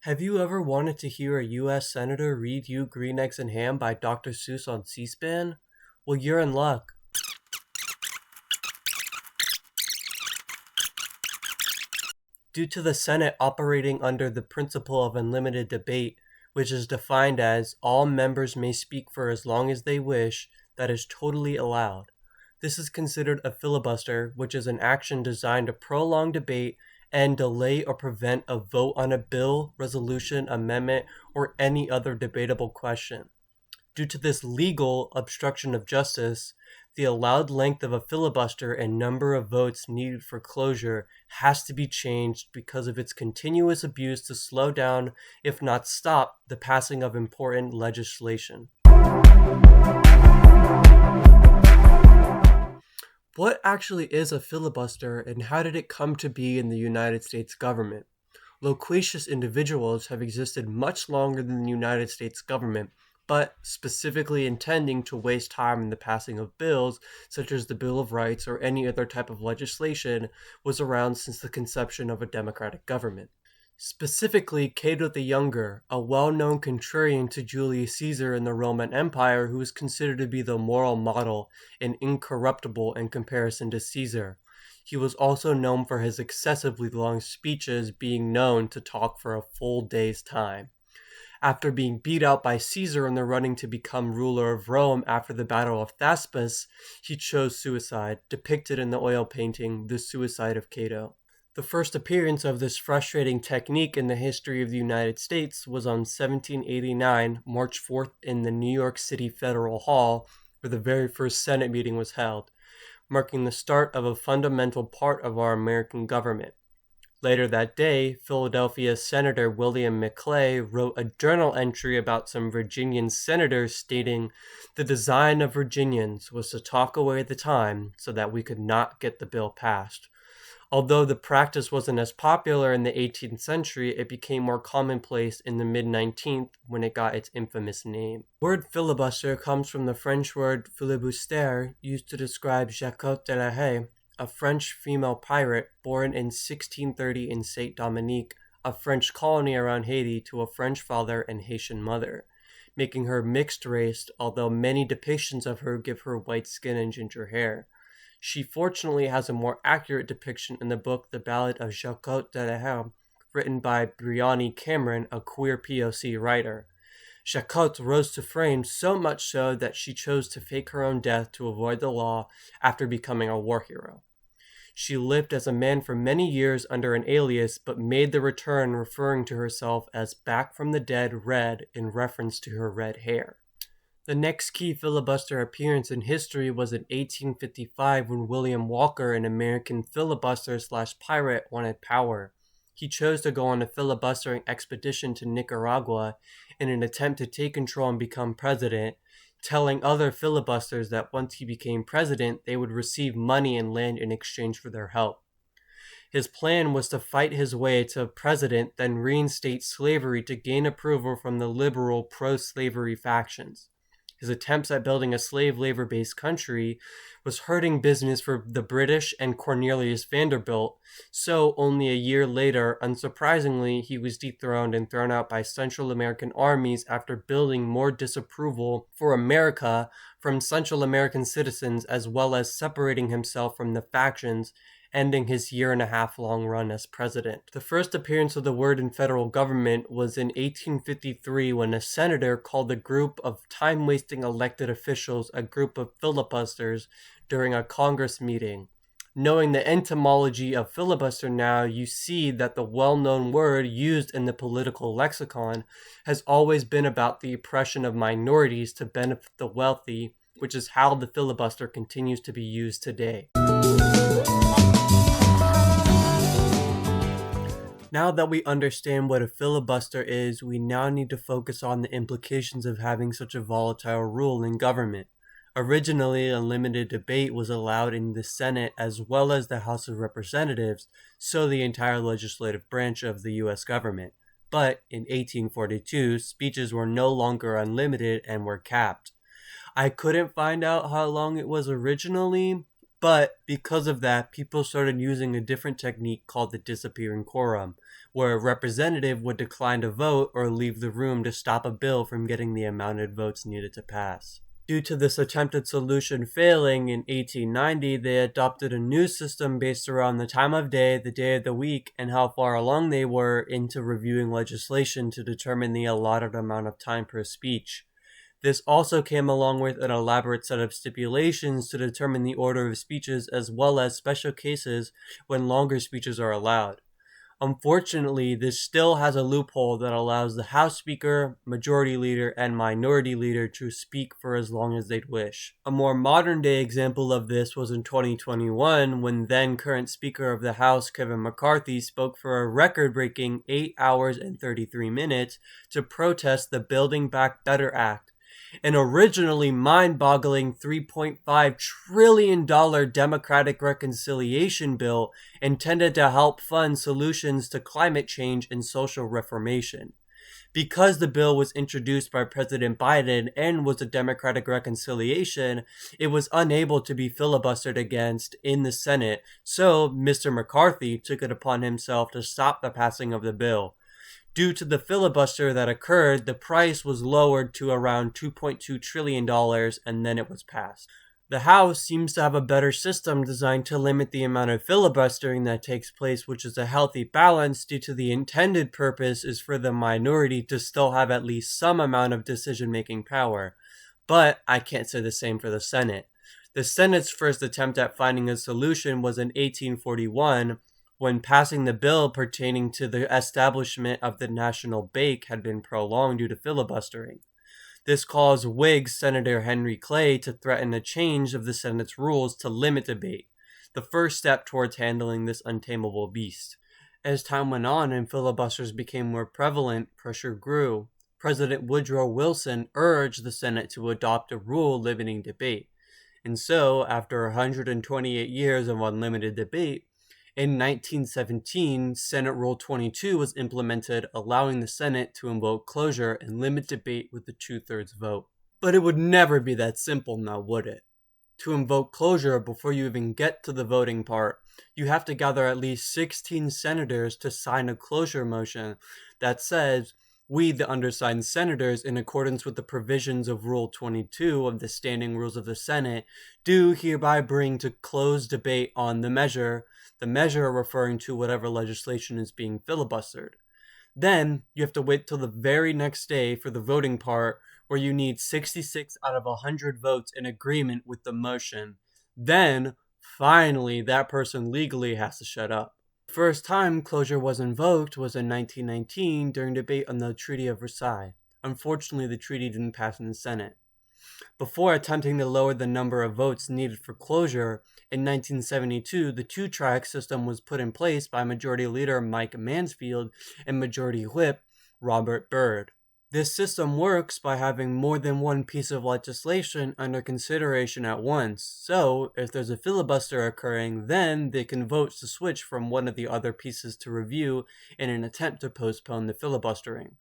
Have you ever wanted to hear a U.S. Senator read You Green Eggs and Ham by Dr. Seuss on C-SPAN? Well, you're in luck. Due to the Senate operating under the principle of unlimited debate, which is defined as all members may speak for as long as they wish, that is totally allowed. This is considered a filibuster, which is an action designed to prolong debate and delay or prevent a vote on a bill, resolution, amendment, or any other debatable question. Due to this legal obstruction of justice, the allowed length of a filibuster and number of votes needed for closure has to be changed because of its continuous abuse to slow down, if not stop, the passing of important legislation. What actually is a filibuster and how did it come to be in the United States government? Loquacious individuals have existed much longer than the United States government, but specifically intending to waste time in the passing of bills, such as the Bill of Rights or any other type of legislation, was around since the conception of a democratic government. Specifically, Cato the Younger, a well-known contrarian to Julius Caesar in the Roman Empire who is considered to be the moral model and incorruptible in comparison to Caesar. He was also known for his excessively long speeches, being known to talk for a full day's time. After being beat out by Caesar in the running to become ruler of Rome after the Battle of Thapsus, he chose suicide, depicted in the oil painting The Suicide of Cato. The first appearance of this frustrating technique in the history of the United States was on 1789, March 4th, in the New York City Federal Hall, where the very first Senate meeting was held, marking the start of a fundamental part of our American government. Later that day, Philadelphia Senator William McClay wrote a journal entry about some Virginian senators stating, "The design of Virginians was to talk away the time so that we could not get the bill passed." Although the practice wasn't as popular in the 18th century, it became more commonplace in the mid-19th when it got its infamous name. The word filibuster comes from the French word filibuster, used to describe Jacques de la Haye, a French female pirate born in 1630 in Saint-Dominique, a French colony around Haiti, to a French father and Haitian mother, making her mixed race, although many depictions of her give her white skin and ginger hair. She fortunately has a more accurate depiction in the book The Ballad of Jacques de la Haye, written by Briony Cameron, a queer POC writer. Jacques rose to fame so much so that she chose to fake her own death to avoid the law after becoming a war hero. She lived as a man for many years under an alias, but made the return referring to herself as Back from the Dead Red in reference to her red hair. The next key filibuster appearance in history was in 1855 when William Walker, an American filibuster/pirate, wanted power. He chose to go on a filibustering expedition to Nicaragua in an attempt to take control and become president, telling other filibusters that once he became president, they would receive money and land in exchange for their help. His plan was to fight his way to president, then reinstate slavery to gain approval from the liberal pro-slavery factions. His attempts at building a slave labor-based country was hurting business for the British and Cornelius Vanderbilt, so only a year later, unsurprisingly, he was dethroned and thrown out by Central American armies after building more disapproval for America from Central American citizens, as well as separating himself from the factions, ending his year-and-a-half-long run as president. The first appearance of the word in federal government was in 1853 when a senator called a group of time-wasting elected officials a group of filibusters during a Congress meeting. Knowing the etymology of filibuster now, you see that the well-known word used in the political lexicon has always been about the oppression of minorities to benefit the wealthy, which is how the filibuster continues to be used today. Now that we understand what a filibuster is, we now need to focus on the implications of having such a volatile rule in government. Originally, unlimited debate was allowed in the Senate as well as the House of Representatives, so the entire legislative branch of the US government. But in 1842, speeches were no longer unlimited and were capped. I couldn't find out how long it was originally, But because of that, people started using a different technique called the disappearing quorum, where a representative would decline to vote or leave the room to stop a bill from getting the amount of votes needed to pass. Due to this attempted solution failing in 1890, they adopted a new system based around the time of day of the week, and how far along they were into reviewing legislation to determine the allotted amount of time per speech. This also came along with an elaborate set of stipulations to determine the order of speeches, as well as special cases when longer speeches are allowed. Unfortunately, this still has a loophole that allows the House Speaker, Majority Leader, and Minority Leader to speak for as long as they'd wish. A more modern day example of this was in 2021 when then current Speaker of the House Kevin McCarthy spoke for a record-breaking 8 hours and 33 minutes to protest the Building Back Better Act, an originally mind-boggling $3.5 trillion Democratic reconciliation bill intended to help fund solutions to climate change and social reformation. Because the bill was introduced by President Biden and was a Democratic reconciliation, it was unable to be filibustered against in the Senate, so Mr. McCarthy took it upon himself to stop the passing of the bill. Due to the filibuster that occurred, the price was lowered to around $2.2 trillion and then it was passed. The House seems to have a better system designed to limit the amount of filibustering that takes place, which is a healthy balance due to the intended purpose is for the minority to still have at least some amount of decision-making power. But I can't say the same for the Senate. The Senate's first attempt at finding a solution was in 1841, when passing the bill pertaining to the establishment of the national bank had been prolonged due to filibustering. This caused Whig Senator Henry Clay to threaten a change of the Senate's rules to limit debate, the first step towards handling this untamable beast. As time went on and filibusters became more prevalent, pressure grew. President Woodrow Wilson urged the Senate to adopt a rule limiting debate. And so, after 128 years of unlimited debate, in 1917, Senate Rule 22 was implemented, allowing the Senate to invoke closure and limit debate with a 2/3 vote. But it would never be that simple now, would it? To invoke closure before you even get to the voting part, you have to gather at least 16 senators to sign a closure motion that says, "We, the undersigned senators, in accordance with the provisions of Rule 22 of the Standing Rules of the Senate, do hereby bring to close debate on the measure referring to whatever legislation is being filibustered." Then, you have to wait till the very next day for the voting part, where you need 66 out of 100 votes in agreement with the motion. Then, finally, that person legally has to shut up. The first time closure was invoked was in 1919 during debate on the Treaty of Versailles. Unfortunately, the treaty didn't pass in the Senate. Before attempting to lower the number of votes needed for closure, in 1972, the two-track system was put in place by Majority Leader Mike Mansfield and Majority Whip Robert Byrd. This system works by having more than one piece of legislation under consideration at once, so if there's a filibuster occurring, then they can vote to switch from one of the other pieces to review in an attempt to postpone the filibustering.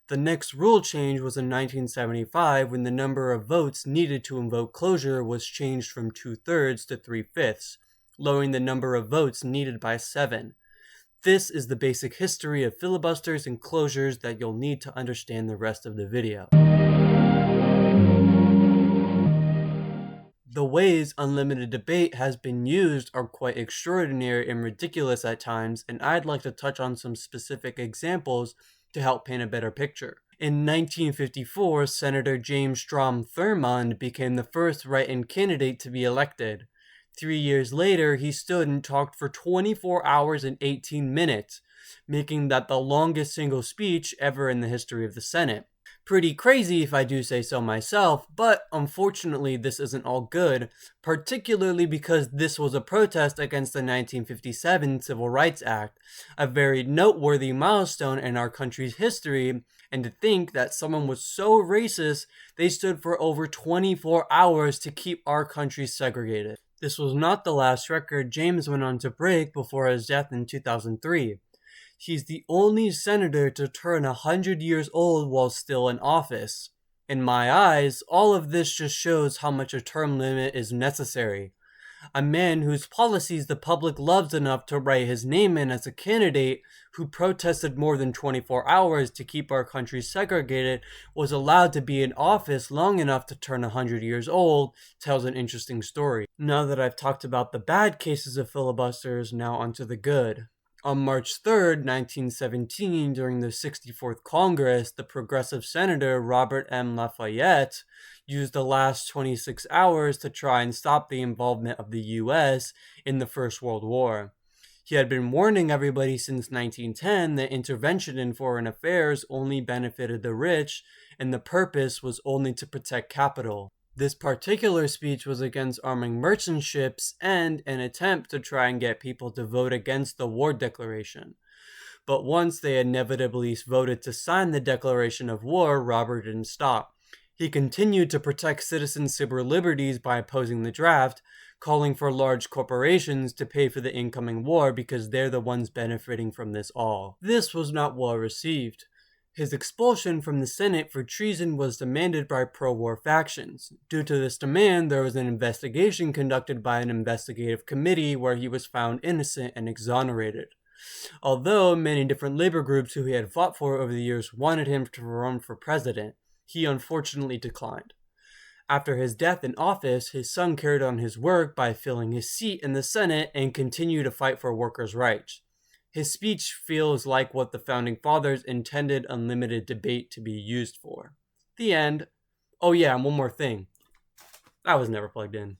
The next rule change was in 1975 when the number of votes needed to invoke closure was changed from 2/3 to 3/5, lowering the number of votes needed by 7. This is the basic history of filibusters and closures that you'll need to understand the rest of the video. The ways unlimited debate has been used are quite extraordinary and ridiculous at times, and I'd like to touch on some specific examples to help paint a better picture. In 1954, Senator James Strom Thurmond became the first write-in candidate to be elected. 3 years later, he stood and talked for 24 hours and 18 minutes, making that the longest single speech ever in the history of the Senate. Pretty crazy if I do say so myself, but unfortunately this isn't all good, particularly because this was a protest against the 1957 Civil Rights Act, a very noteworthy milestone in our country's history, and to think that someone was so racist they stood for over 24 hours to keep our country segregated. This was not the last record James went on to break before his death in 2003. He's the only senator to turn 100 years old while still in office. In my eyes, all of this just shows how much a term limit is necessary. a man whose policies the public loves enough to write his name in as a candidate who protested more than 24 hours to keep our country segregated, was allowed to be in office long enough to turn 100 years old, tells an interesting story. Now that I've talked about the bad cases of filibusters, now onto the good. On March 3rd, 1917, during the 64th Congress, the progressive senator Robert M. Lafayette used the last 26 hours to try and stop the involvement of the US in the First World War. He had been warning everybody since 1910 that intervention in foreign affairs only benefited the rich, and the purpose was only to protect capital. This particular speech was against arming merchant ships and an attempt to try and get people to vote against the war declaration. But once they inevitably voted to sign the declaration of war, Robert didn't stop. He continued to protect citizens' civil liberties by opposing the draft, calling for large corporations to pay for the incoming war because they're the ones benefiting from this all. This was not well received. His expulsion from the Senate for treason was demanded by pro-war factions. Due to this demand, there was an investigation conducted by an investigative committee where he was found innocent and exonerated. Although many different labor groups who he had fought for over the years wanted him to run for president, he unfortunately declined. After his death in office, his son carried on his work by filling his seat in the Senate and continued to fight for workers' rights. His speech feels like what the Founding Fathers intended unlimited debate to be used for. The end. Oh yeah, and one more thing. That was never plugged in.